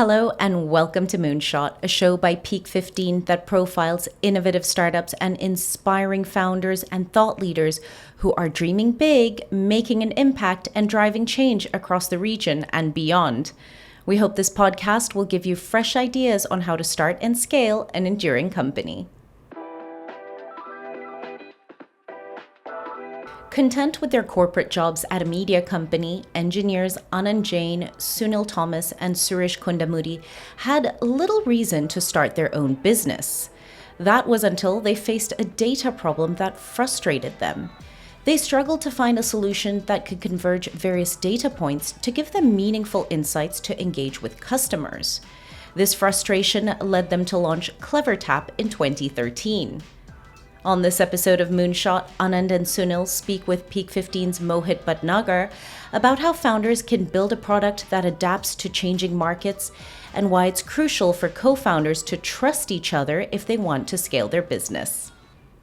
Hello and welcome to Moonshot, a show by Peak 15 that profiles innovative startups and inspiring founders and thought leaders who are dreaming big, making an impact, and driving change across the region and beyond. We hope this podcast will give you fresh ideas on how to start and scale an enduring company. Content with their corporate jobs at a media company, engineers Anand Jain, Sunil Thomas, and Suresh Kondamudi had little reason to start their own business. That was until they faced a data problem that frustrated them. They struggled to find a solution that could converge various data points to give them meaningful insights to engage with customers. This frustration led them to launch CleverTap in 2013. On this episode of Moonshot, Anand and Sunil speak with Peak 15's Mohit Bhatnagar about how founders can build a product that adapts to changing markets and why it's crucial for co-founders to trust each other if they want to scale their business.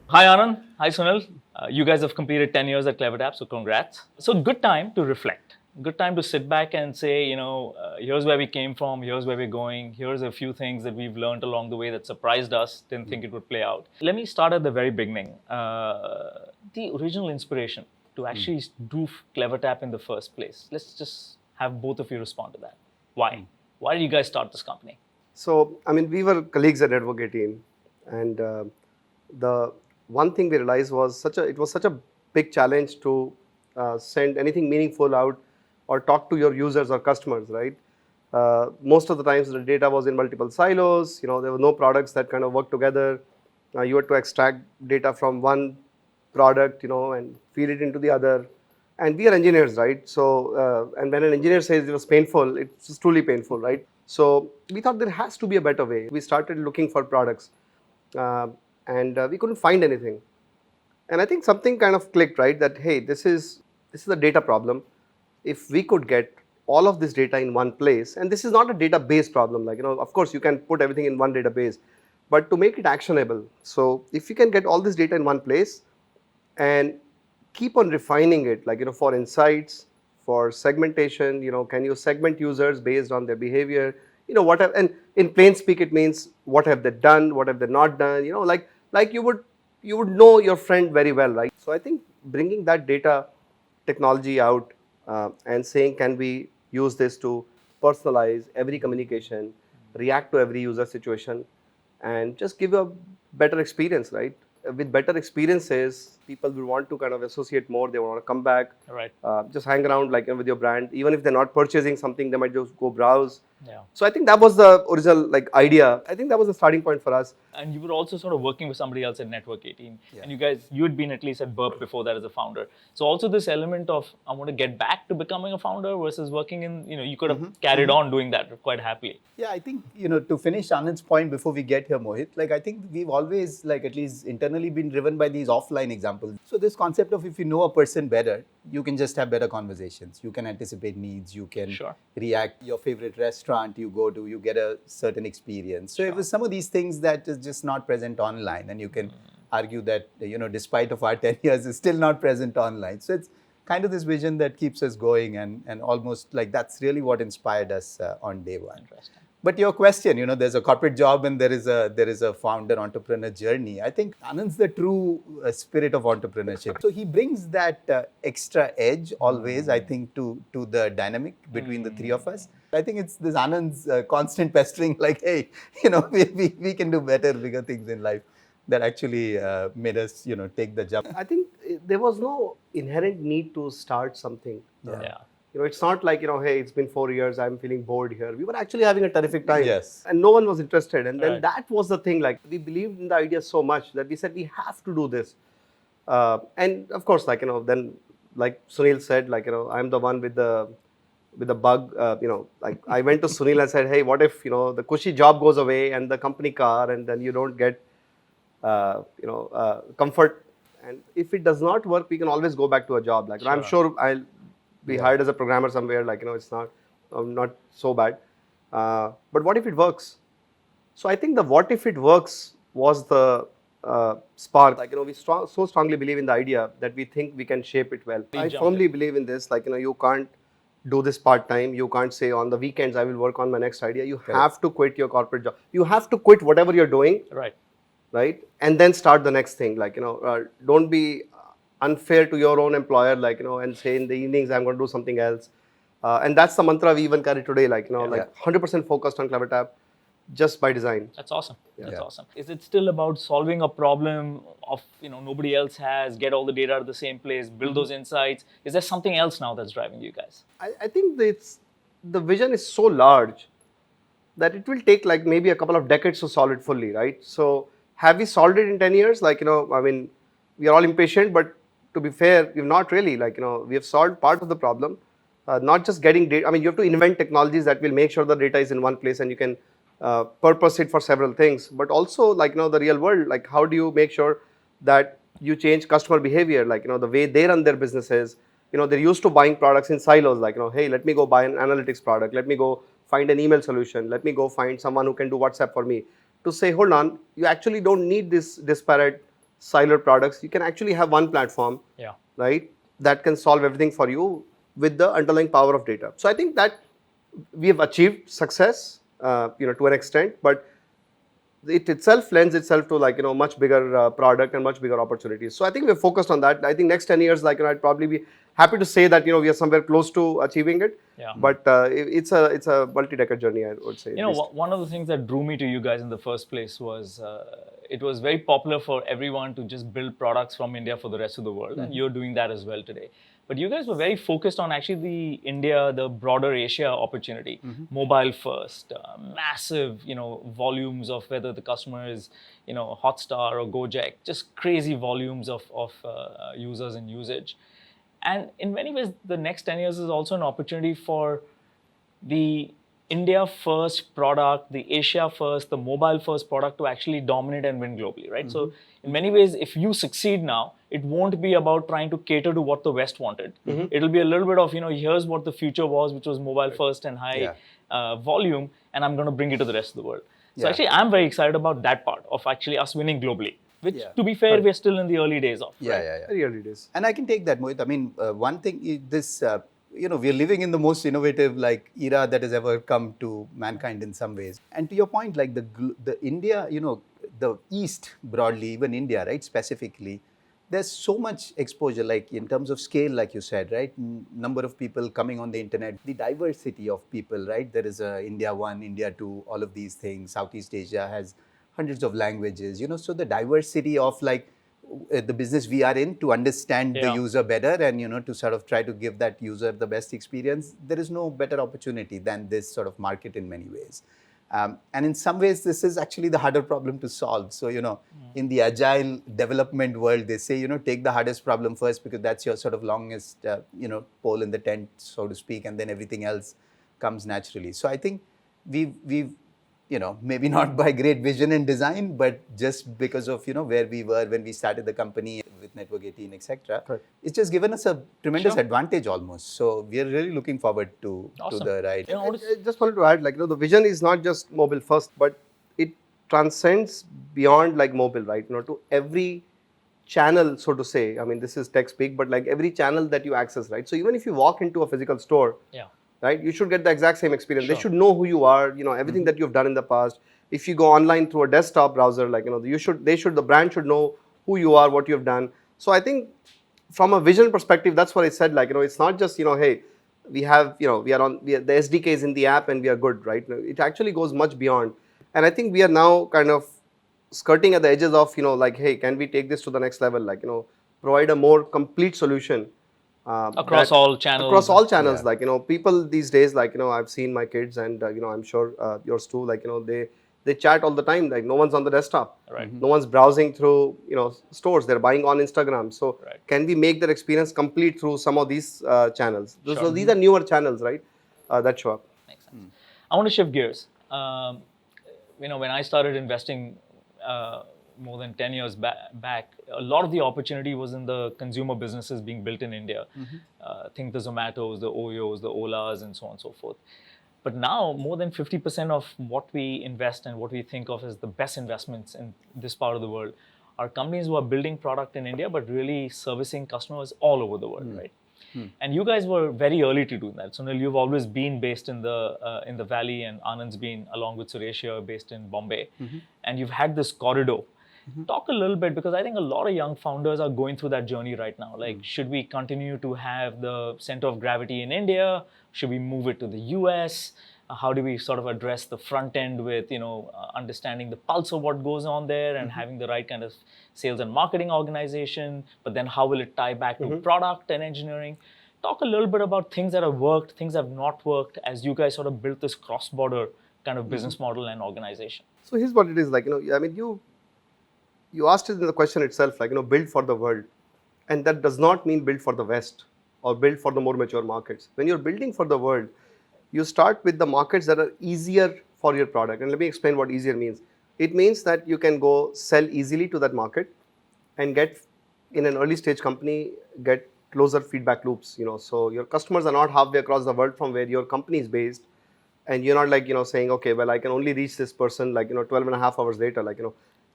Hi Anand, hi Sunil. You guys have completed 10 years at CleverTap, so congrats. So good time to reflect. Good time to sit back and say, here's where we came from, here's where we're going, here's a few things that we've learned along the way that surprised us, didn't think it would play out. Let me start at the very beginning. The original inspiration to actually do CleverTap in the first place. Let's just have both of you respond to that. Why? Why did you guys start this company? So, we were colleagues at Network 18, and the one thing we realized was it was such a big challenge to send anything meaningful out or talk to your users or customers, right? Most of the times the data was in multiple silos, there were no products that kind of work together. You had to extract data from one product, and feed it into the other. And we are engineers, right? So, and when an engineer says it was painful, it's truly painful, right? So we thought there has to be a better way. We started looking for products and we couldn't find anything. And I think something kind of clicked, right? That, hey, this is a data problem. If we could get all of this data in one place, and this is not a database problem, of course you can put everything in one database, but to make it actionable. So if you can get all this data in one place and keep on refining it, for insights, for segmentation, can you segment users based on their behavior, whatever, and in plain speak, it means what have they done, what have they not done, like you would know your friend very well, right? So I think bringing that data technology out and saying, can we use this to personalize every communication, react to every user situation, and just give a better experience, right? With better experiences, people will want to kind of associate more. They want to come back, right? Just hang around with your brand. Even if they're not purchasing something, they might just go browse. Yeah. So I think that was the original idea. I think that was the starting point for us. And you were also sort of working with somebody else at Network 18. Yeah. And you had been at least at Burp before that as a founder. So also this element of, I want to get back to becoming a founder versus working in, you could have carried on doing that quite happily. Yeah, I think, to finish Anand's point before we get here, Mohit, I think we've always, at least internally, been driven by these offline examples. So this concept of if you know a person better, you can just have better conversations. You can anticipate needs. You can react. Your favorite restaurant you go to, you get a certain experience. So it was some of these things that is just not present online. And you can argue that, despite of our 10 years, is still not present online. So it's kind of this vision that keeps us going and almost that's really what inspired us on day one. Interesting. But your question, there's a corporate job and there is a founder entrepreneur journey. I think Anand's the true spirit of entrepreneurship. So he brings that extra edge always, I think, to the dynamic between the three of us. I think it's this Anand's constant pestering, hey, we can do better, bigger things in life that actually made us, take the jump. I think there was no inherent need to start something. Yeah. It's not like, hey, it's been 4 years, I'm feeling bored here. We were actually having a terrific time. Yes. And no one was interested. And then that was the thing, we believed in the idea so much that we said, we have to do this. And of course, then, like Sunil said, I'm the one with the bug, I went to Sunil and said, hey, what if, the cushy job goes away and the company car, and then you don't get, comfort. And if it does not work, we can always go back to a job. Sure. I'm sure I'll be hired as a programmer somewhere, it's not so bad. But what if it works? So I think the what if it works was the spark. We so strongly believe in the idea that we think we can shape it well. I firmly believe in this, you can't do this part-time. You can't say on the weekends, I will work on my next idea. You have to quit your corporate job. You have to quit whatever you're doing. Right? And then start the next thing. Don't be unfair to your own employer, and say in the evenings, I'm going to do something else. And that's the mantra we even carry today, 100% focused on CleverTap, just by design. That's awesome. That's awesome. Is it still about solving a problem of, nobody else has, get all the data at the same place, build those insights? Is there something else now that's driving you guys? I think the vision is so large that it will take maybe a couple of decades to solve it fully, right? So have we solved it in 10 years? We are all impatient, but to be fair, we've not really, we have solved part of the problem. Not just getting data. You have to invent technologies that will make sure the data is in one place and you can purpose it for several things. But also, the real world, how do you make sure that you change customer behavior, the way they run their businesses. They're used to buying products in silos, hey, let me go buy an analytics product, let me go find an email solution, let me go find someone who can do WhatsApp for me. To say, hold on, you actually don't need this disparate siloed products. You can actually have one platform, right, that can solve everything for you with the underlying power of data. So I think that we have achieved success, to an extent, but it itself lends itself to much bigger product and much bigger opportunities. So I think we're focused on that. I think next 10 years, I'd probably be happy to say that we are somewhere close to achieving it. But it's a multi-decade journey, I would say. One of the things that drew me to you guys in the first place was it was very popular for everyone to just build products from India for the rest of the world, and you're doing that as well today. But you guys were very focused on actually the broader Asia opportunity, mobile first, massive, volumes of whether the customer is, Hotstar or Gojek, just crazy volumes of users and usage. And in many ways, the next 10 years is also an opportunity for the India first product, the Asia first, the mobile first product to actually dominate and win globally, right? So in many ways, if you succeed now, it won't be about trying to cater to what the West wanted. It'll be a little bit of, here's what the future was, which was mobile first and high volume, and I'm going to bring it to the rest of the world. So actually, I'm very excited about that part of actually us winning globally. Which, to be fair, we're still in the early days of. Very early days. And I can take that, Mohit. One thing is this, we're living in the most innovative era that has ever come to mankind in some ways. And to your point, the India, the East broadly, even India, right, specifically, there's so much exposure, in terms of scale, like you said, right? Number of people coming on the internet, the diversity of people, right? There is India 1, India 2, all of these things. Southeast Asia has hundreds of languages, so the diversity of the business we are in to understand the user better and, to sort of try to give that user the best experience, there is no better opportunity than this sort of market in many ways. And in some ways, this is actually the harder problem to solve. So, in the agile development world, they say, take the hardest problem first because that's your sort of longest, pole in the tent, so to speak, and then everything else comes naturally. So I think we've maybe not by great vision and design, but just because of, where we were when we started the company with Network 18, etc. Right. It's just given us a tremendous advantage almost. So we are really looking forward to the ride. I just wanted to add, the vision is not just mobile first, but it transcends beyond mobile, right? To every channel, so to say. This is tech speak, but every channel that you access, right? So even if you walk into a physical store, right, you should get the exact same experience. They should know who you are, everything that you've done in the past. If you go online through a desktop browser, the brand should know who you are, what you've done. So I think from a vision perspective, that's what I said, it's not just, hey, we are the SDK is in the app and we are good, right? It actually goes much beyond. And I think we are now kind of skirting at the edges of, hey, can we take this to the next level? Provide a more complete solution. Across all channels. Across all channels, people these days, I've seen my kids and, I'm sure yours too, they chat all the time, no one's on the desktop. Right. No one's browsing through, stores, they're buying on Instagram. So can we make their experience complete through some of these channels? So these are newer channels, right, that show up. Makes sense. I want to shift gears. When I started investing more than 10 years back, a lot of the opportunity was in the consumer businesses being built in India. Think the Zomatos, the Oyos, the Olas, and so on and so forth. But now, more than 50% of what we invest and what we think of as the best investments in this part of the world are companies who are building product in India, but really servicing customers all over the world, right? And you guys were very early to do that. Sunil, you've always been based in the valley, and Anand's been, along with Suresh here, based in Bombay. And you've had this corridor. Talk a little bit, because I think a lot of young founders are going through that journey right now. Like, should we continue to have the center of gravity in India? Should we move it to the US? How do we sort of address the front end with, understanding the pulse of what goes on there and having the right kind of sales and marketing organization? But then how will it tie back to product and engineering? Talk a little bit about things that have worked, things that have not worked, as you guys sort of built this cross-border kind of business model and organization. So here's what it is like, you asked it in the question itself, like, build for the world. And that does not mean build for the West or build for the more mature markets. When you're building for the world, you start with the markets that are easier for your product. And let me explain what easier means. It means that you can go sell easily to that market and get, in an early stage company, get closer feedback loops, So your customers are not halfway across the world from where your company is based. And you're not like, saying, okay, well, I can only reach this person like, 12 and a half hours later, like,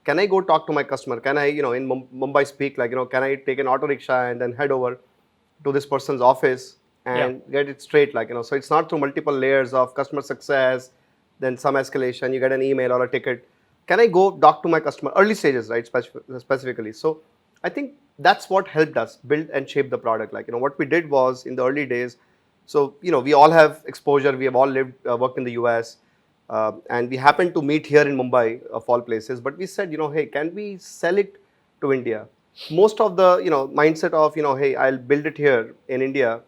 can I go talk to my customer? Can I, in Mumbai speak, like, can I take an auto rickshaw and then head over to this person's office and get it straight, like, so it's not through multiple layers of customer success, then some escalation, you get an email or a ticket. Can I go talk to my customer? Early stages, right, specifically. So I think that's what helped us build and shape the product. Like, what we did was in the early days, so, we all have exposure, we have all worked in the US, and we happened to meet here in Mumbai, of all places, but we said, hey, can we sell it to India? Most of the, mindset of, hey, I'll build it here in India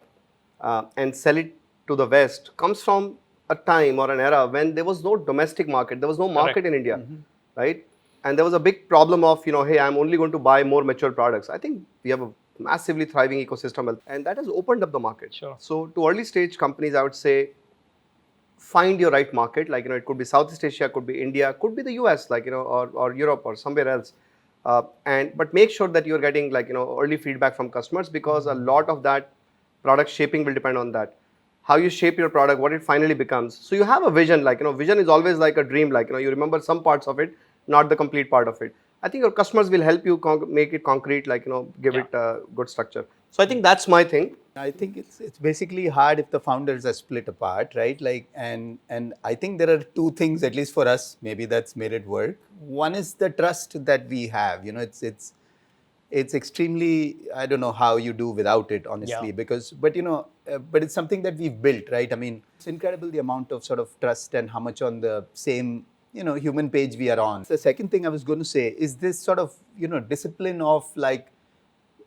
and sell it to the West comes from a time or an era when there was no domestic market, there was no market in India, right? And there was a big problem of, hey, I'm only going to buy more mature products. I think we have a massively thriving ecosystem, and that has opened up the market. Sure. So to early stage companies, I would say, find your right market. Like, it could be Southeast Asia, could be India, could be the US, like, or Europe or somewhere else. But make sure that you're getting like, early feedback from customers, because a lot of that product shaping will depend on that. How you shape your product, what it finally becomes. So you have a vision, like, vision is always like a dream, like, you remember some parts of it, not the complete part of it. I think your customers will help you make it concrete, like, give it a good structure. So I think that's my thing. I think it's basically hard if the founders are split apart, right? Like, and I think there are two things, at least for us, maybe that's made it work. One is the trust that we have. It's extremely, I don't know how you do without it, honestly, because, but it's something that we've built, right? I mean, it's incredible the amount of sort of trust and how much on the same, human page we are on. The second thing I was going to say is this sort of, discipline of like,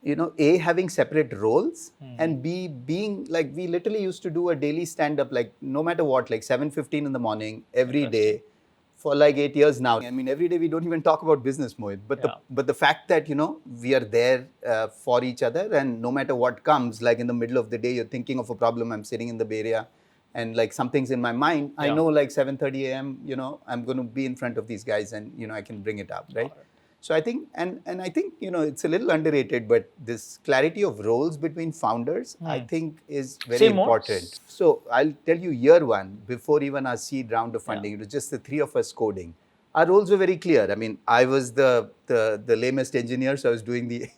A, having separate roles, and B, being like, we literally used to do a daily stand-up, like no matter what, like 7:15 in the morning, every day for like 8 years now. I mean, every day we don't even talk about business, Mohit, but the fact that, we are there for each other, and no matter what comes, like in the middle of the day, you're thinking of a problem, I'm sitting in the Bay Area, and like something's in my mind, I know like 7:30 a.m., I'm going to be in front of these guys and, I can bring it up, right? So I think, and I think, it's a little underrated, but this clarity of roles between founders, I think is very important. So I'll tell you year one, before even our seed round of funding, it was just the three of us coding. Our roles were very clear. I mean, I was the lamest engineer, so I was doing the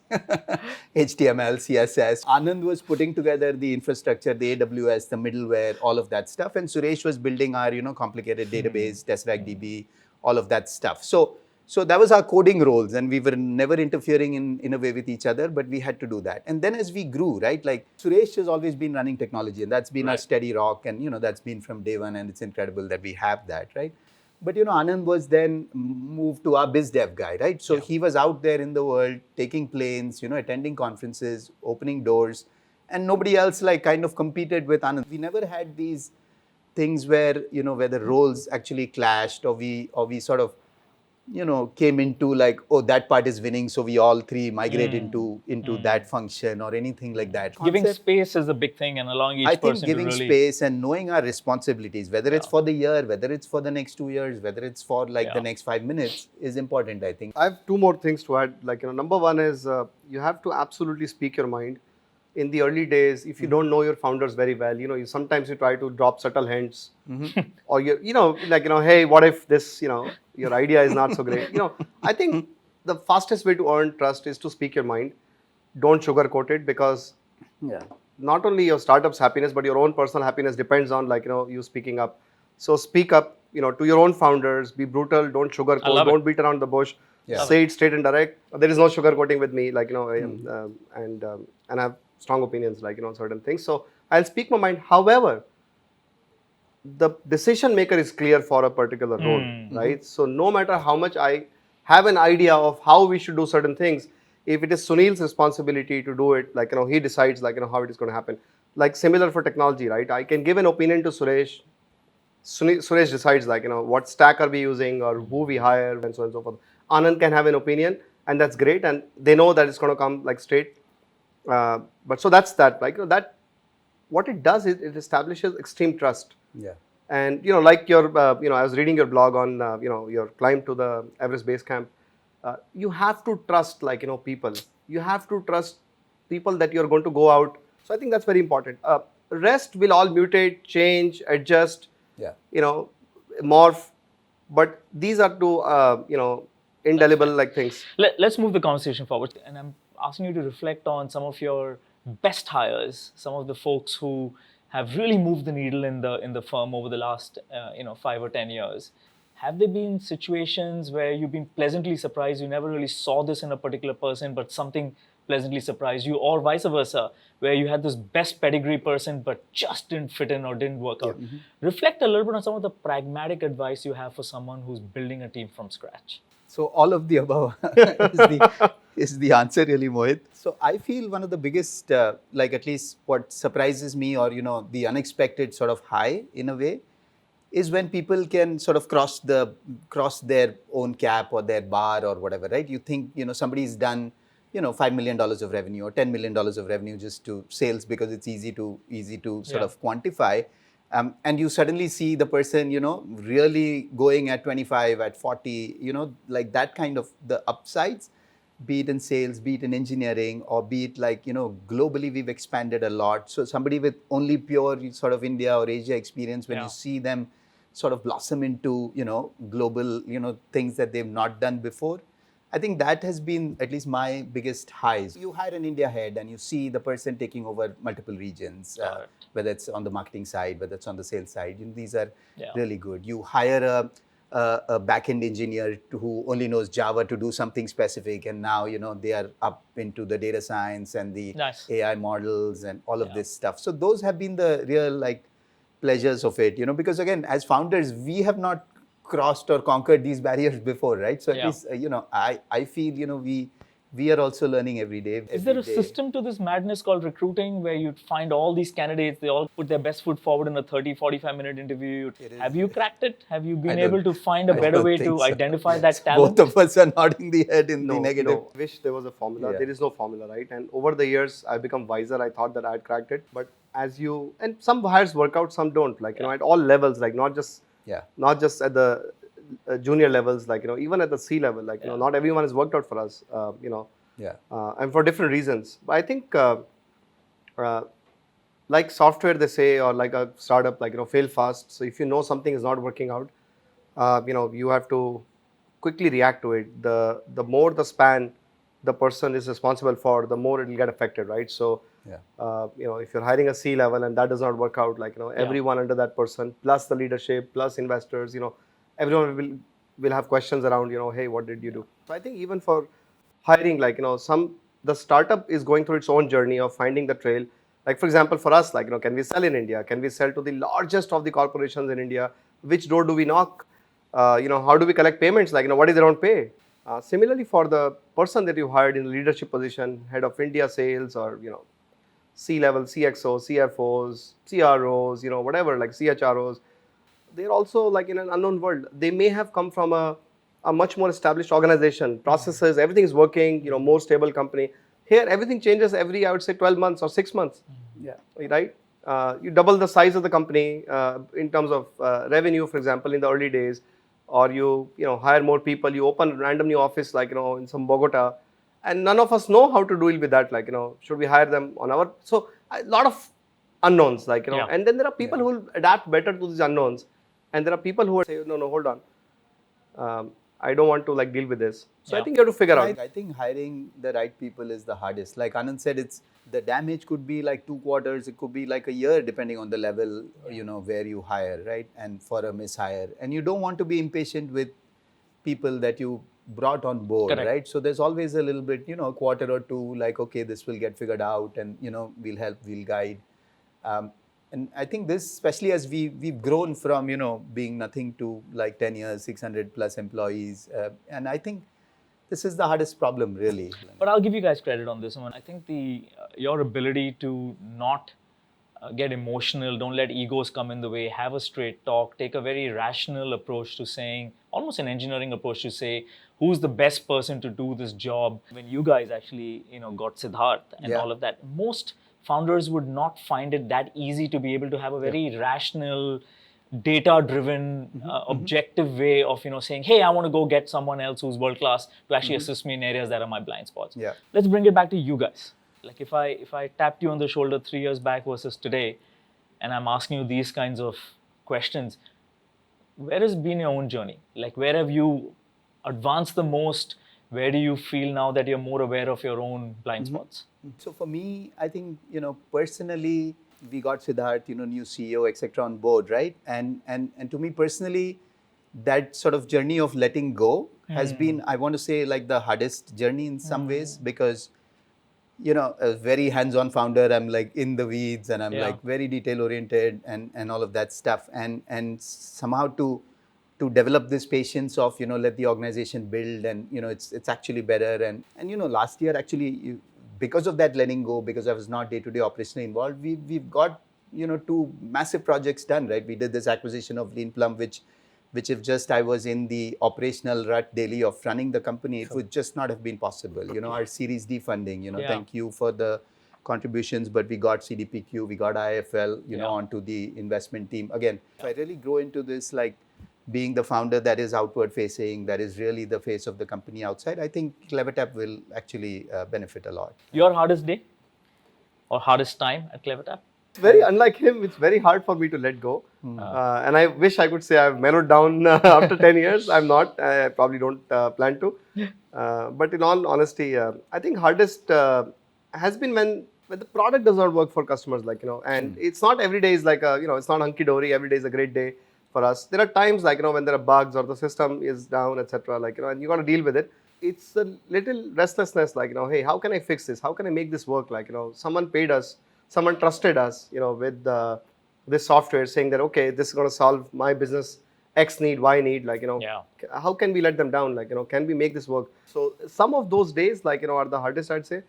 HTML, CSS. Anand was putting together the infrastructure, the AWS, the middleware, all of that stuff. And Suresh was building our, complicated database, TestRackDB, all of that stuff. So that was our coding roles, and we were never interfering in a way with each other, but we had to do that. And then as we grew, right, like Suresh has always been running technology, and that's been our steady rock, and that's been from day one, and it's incredible that we have that, right? But Anand was then moved to our biz dev guy, right? So he was out there in the world, taking planes, attending conferences, opening doors, and nobody else like kind of competed with Anand. We never had these things where, where the roles actually clashed, or we sort of, came into like, oh, that part is winning, so we all three migrate into that function or anything like that. Giving space is a big thing, and allowing each person to really... I think giving space and knowing our responsibilities, whether it's for the year, whether it's for the next 2 years, whether it's for like the next 5 minutes, is important, I think. I have two more things to add. Like, number one is you have to absolutely speak your mind. In the early days, if you don't know your founders very well, you sometimes you try to drop subtle hints, or hey, what if this, your idea is not so great. I think the fastest way to earn trust is to speak your mind. Don't sugarcoat it, because not only your startup's happiness, but your own personal happiness depends on you speaking up. So speak up, to your own founders, be brutal, don't I sugarcoat, love it. don't beat around the bush, Yeah. say it straight and direct. There is no sugarcoating with me, and I have strong opinions, on certain things. So I'll speak my mind. However, the decision maker is clear for a particular role, right? So no matter how much I have an idea of how we should do certain things, if it is Sunil's responsibility to do it, he decides, how it is going to happen. Like similar for technology, right? I can give an opinion to Suresh. Suresh decides, what stack are we using or who we hire and so on and so forth. Anand can have an opinion, and that's great, and they know that it's going to come straight. But so that's that. That what it does is it establishes extreme trust. Yeah. And like your, I was reading your blog on, your climb to the Everest base camp. You have to trust, people. You have to trust people that you're going to go out. So I think that's very important. Rest will all mutate, change, adjust. Yeah. Morph. But these are two, indelible things. Let's move the conversation forward. And I'm asking you to reflect on some of your best hires, some of the folks who have really moved the needle in the firm over the last 5 or 10 years. Have there been situations where you've been pleasantly surprised? You never really saw this in a particular person, but something pleasantly surprised you, or vice versa, where you had this best pedigree person but just didn't fit in or didn't work out? Reflect a little bit on some of the pragmatic advice you have for someone who's building a team from scratch. So all of the above is the answer, really, Mohit. So I feel one of the biggest, at least what surprises me, or the unexpected sort of high in a way, is when people can sort of cross their own cap or their bar or whatever, right? You think somebody's done $5 million of revenue or $10 million of revenue just to sales because it's easy to sort of quantify. And you suddenly see the person, really going at 25, at 40, that kind of the upsides, be it in sales, be it in engineering, or be it globally we've expanded a lot. So somebody with only pure sort of India or Asia experience, when you see them sort of blossom into, global, things that they've not done before, I think that has been at least my biggest highs. You hire an India head and you see the person taking over multiple regions, whether it's on the marketing side, whether it's on the sales side. These are really good. You hire a back-end engineer who only knows Java to do something specific, and now they are up into the data science and the AI models and all of this stuff. So those have been the real pleasures of it. Because again, as founders, we have not crossed or conquered these barriers before, right? So at least I feel we are also learning every day. Is there a system to this madness called recruiting, where you find all these candidates, they all put their best foot forward in a 30-45 minute interview? Have you cracked it? Have you been able to find a better way to identify that talent? Both of us are nodding the head in the negative. No. I wish there was a formula. There is no formula, right? And over the years, I've become wiser. I thought that I had cracked it. But and some hires work out, some don't. at all levels, not just at the junior levels, even at the C level, not everyone has worked out for us, and for different reasons. But I think, like software, they say, or like a startup, fail fast. So if you know something is not working out, you have to quickly react to it. The more the span the person is responsible for, the more it will get affected, right? So, if you're hiring a C level and that does not work out, everyone under that person, plus the leadership, plus investors, everyone will have questions around, hey, what did you do? So I think even for hiring, the startup is going through its own journey of finding the trail. For example, for us, can we sell in India? Can we sell to the largest of the corporations in India? Which door do we knock? How do we collect payments? What is their own pay? Similarly, for the person that you hired in the leadership position, head of India sales, or C-level, CXO, CFOs, CROs, whatever, CHROs, they're also in an unknown world. They may have come from a much more established organization, processes, everything is working, more stable company. Here, everything changes every, I would say, 12 months or 6 months. Right? You double the size of the company in terms of revenue, for example, in the early days, or you hire more people, you open a random new office, in some Bogota, and none of us know how to deal with that. Should we hire them on our? So a lot of unknowns, and then there are people who will adapt better to these unknowns, and there are people who will say, no, hold on. I don't want to like deal with this. So I Yeah. think you have to figure out. I think hiring the right people is the hardest. Like Anand said, it's the damage could be like 2 quarters, it could be like a year, depending on the level, where you hire, right? And for a mishire, and you don't want to be impatient with people that you brought on board, Correct. right? So there's always a little bit, a quarter or two, like, okay, this will get figured out, and we'll help, we'll guide. And I think this, especially as we've grown from being nothing to like 10 years, 600 plus employees, and I think this is the hardest problem, really. But I'll give you guys credit on this one. I think your ability to not get emotional, don't let egos come in the way, have a straight talk, take a very rational approach to saying, almost an engineering approach to say, who's the best person to do this job. When you guys actually, got Siddharth and all of that, most founders would not find it that easy to be able to have a very rational, data-driven, objective way of saying, hey, I want to go get someone else who's world-class to actually assist me in areas that are my blind spots. Yeah. Let's bring it back to you guys. Like if I tapped you on the shoulder 3 years back versus today, and I'm asking you these kinds of questions, where has been your own journey? Like where have you advanced the most? Where do you feel now that you're more aware of your own blind spots? So for me, I think, personally, we got Siddharth, new CEO, etc. on board, right? And to me personally, that sort of journey of letting go has been, I want to say, like the hardest journey in some ways, because a very hands-on founder, I'm like in the weeds, and I'm like very detail-oriented and all of that stuff, and somehow to develop this patience of let the organization build, and it's actually better, and last year actually, because of that letting go, because I was not day-to-day operationally involved, we've got 2 massive projects done, right? We did this acquisition of Lean Plum, which if just I was in the operational rut daily of running the company, it would just not have been possible. Our Series D funding, thank you for the contributions, but we got CDPQ, we got IFL, onto the investment team. Again, if I really grow into this, like being the founder that is outward facing, that is really the face of the company outside, I think CleverTap will actually benefit a lot. Your hardest day or hardest time at CleverTap? It's very unlike him. It's very hard for me to let go. And I wish I could say I've mellowed down after 10 years. I'm not. I probably don't plan to. But in all honesty, I think hardest has been when the product does not work for customers, and it's not every day is like it's not hunky dory. Every day is a great day for us. There are times when there are bugs or the system is down, etc. And you got to deal with it. It's a little restlessness, hey, how can I fix this? How can I make this work? Someone paid us. Someone trusted us, with this software, saying that, okay, this is going to solve my business X need, Y need, how can we let them down? Can we make this work? So some of those days, are the hardest, I'd say.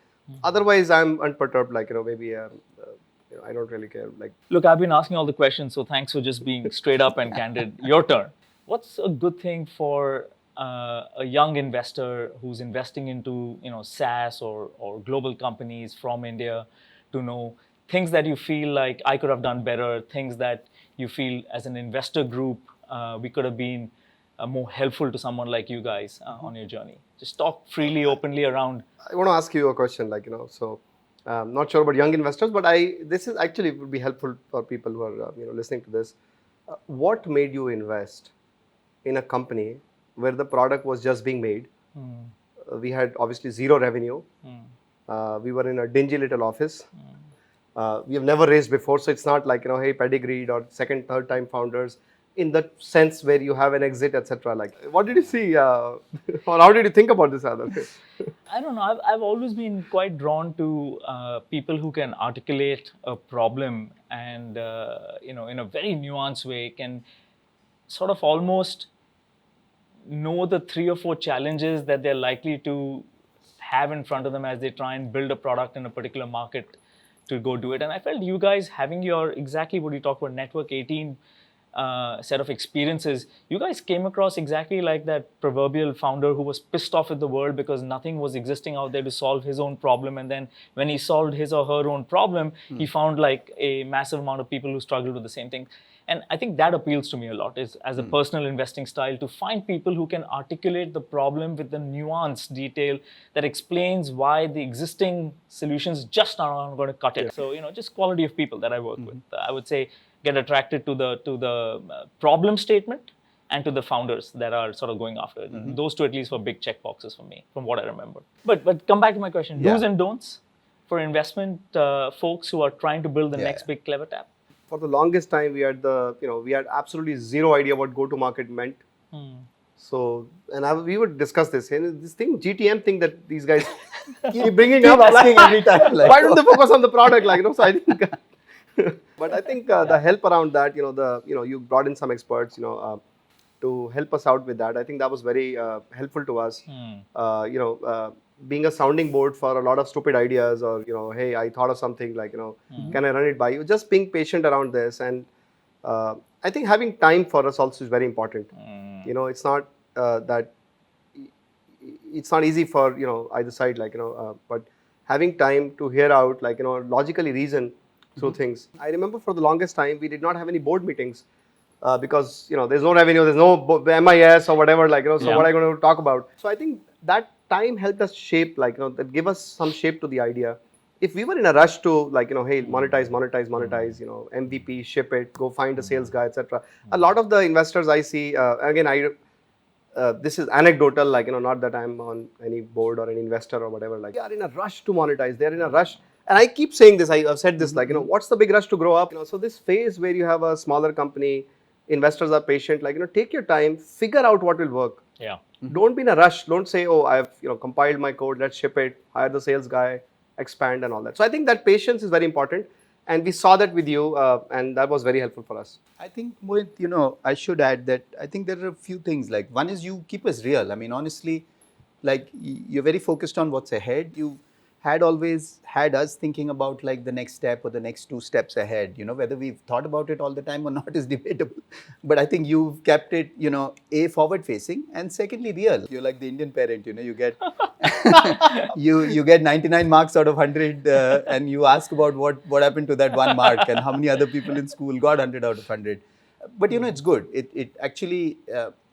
Otherwise, I'm unperturbed, maybe, I don't really care. Look, I've been asking all the questions, so thanks for just being straight up and candid. Your turn. What's a good thing for a young investor who's investing into, SaaS or global companies from India to know? Things that you feel like I could have done better, things that you feel as an investor group, we could have been more helpful to someone like you guys on your journey. Just talk freely, openly around. I want to ask you a question, so not sure about young investors, but this is actually would be helpful for people who are listening to this. What made you invest in a company where the product was just being made? We had obviously zero revenue. We were in a dingy little office. We have never raised before, so it's not like, hey, pedigreed or second, third time founders in the sense where you have an exit, etc. What did you see, or how did you think about this, Anand? I don't know. I've always been quite drawn to people who can articulate a problem and, in a very nuanced way, can sort of almost know the 3 or 4 challenges that they're likely to have in front of them as they try and build a product in a particular market to go do it. And I felt you guys having your exactly what you talked about, Network 18 set of experiences, you guys came across exactly like that proverbial founder who was pissed off at the world because nothing was existing out there to solve his own problem. And then when he solved his or her own problem, he found like a massive amount of people who struggled with the same thing. And I think that appeals to me a lot is as a personal investing style, to find people who can articulate the problem with the nuanced detail that explains why the existing solutions just aren't going to cut it. So, just quality of people that I work with. I would say get attracted to the problem statement and to the founders that are sort of going after it. Those two at least were big check boxes for me, from what I remember. But come back to my question: Yeah. do's and don'ts for investment folks who are trying to build the next big CleverTap. For the longest time, we had absolutely zero idea what go-to-market meant. So, we would discuss this. This thing, GTM thing that these guys keep bringing up. asking every time. Like, Why don't they focus on the product? So I think, but I think the help around that, you brought in some experts, to help us out with that. I think that was very helpful to us. Being a sounding board for a lot of stupid ideas, or hey, I thought of something, can I run it by you? Just being patient around this, and I think having time for us also is very important. It's not that it's not easy for either side, but having time to hear out, logically reason through things. I remember for the longest time we did not have any board meetings because there's no revenue, there's no MIS or whatever, so what are you going to talk about? So I think that time helped us shape, that give us some shape to the idea. If we were in a rush to hey, monetize, MVP, ship it, go find a sales guy, etc. A lot of the investors I see, again, this is anecdotal, not that I'm on any board or any investor or whatever, they are in a rush to monetize, they're in a rush. And I keep saying this, I've said this, what's the big rush to grow up? So this phase where you have a smaller company, investors are patient, take your time, figure out what will work. Yeah. Don't be in a rush. Don't say, oh, I've compiled my code, let's ship it, hire the sales guy, expand and all that. So I think that patience is very important. And we saw that with you, and that was very helpful for us. I think, Mohit, I should add that I think there are a few things. One is you keep us real. I mean, honestly, you're very focused on what's ahead. You had always had us thinking about the next step or the next 2 steps ahead. Whether we've thought about it all the time or not is debatable. But I think you've kept it, A, forward facing, and secondly, real. You're like the Indian parent, you get you get 99 marks out of 100 and you ask about what happened to that 1 mark and how many other people in school got 100 out of 100. But it's good. It actually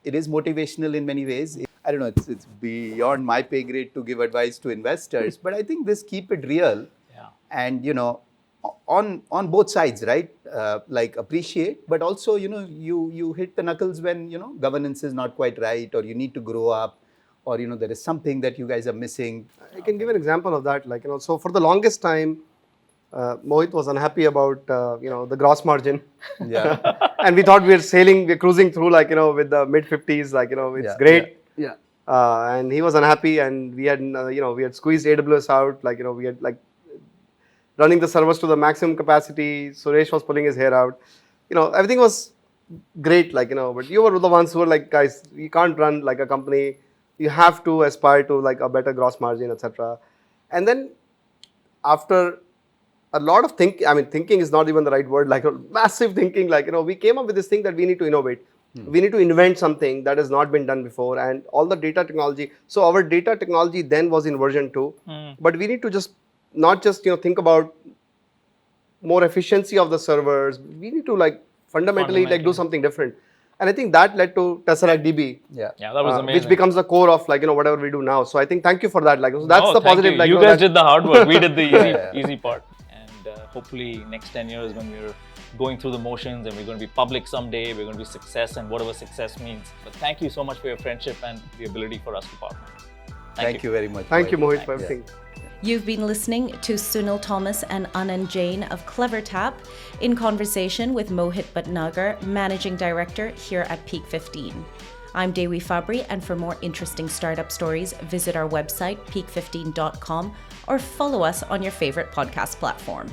it is motivational in many ways. I don't know, it's beyond my pay grade to give advice to investors, but I think this keep it real. Yeah. And on both sides, right? Appreciate, but also you hit the knuckles when governance is not quite right, or you need to grow up, or there is something that you guys are missing. I can give an example of that. So for the longest time, Mohit was unhappy about the gross margin. Yeah. And we thought we're cruising through with the mid 50s, it's great. Yeah. And he was unhappy, and we had we had squeezed AWS out, we had running the servers to the maximum capacity. Suresh was pulling his hair out. Everything was great, but you were the ones who were guys, you can't run a company. You have to aspire to a better gross margin, etc. And then after a lot of thinking is not even the right word, massive thinking, we came up with this thing that we need to innovate. We need to invent something that has not been done before, and all the data technology. So our data technology then was in version 2, but we need to not just think about more efficiency of the servers. We need to fundamentally do something different. And I think that led to Tesseract DB. Yeah, that was amazing. Which becomes the core of whatever we do now. So I think thank you for that. So that's the positive. You guys did the hard work. We did the easy part. And hopefully next 10 years when we're going through the motions and we're going to be public someday, we're going to be success and whatever success means. But thank you so much for your friendship and the ability for us to partner. Thank you very much. Thank you, Mohit, for everything. You've been listening to Sunil Thomas and Anand Jain of CleverTap in conversation with Mohit Bhatnagar, Managing Director here at Peak 15. I'm Dewi Fabri, and for more interesting startup stories, visit our website peak15.com or follow us on your favorite podcast platform.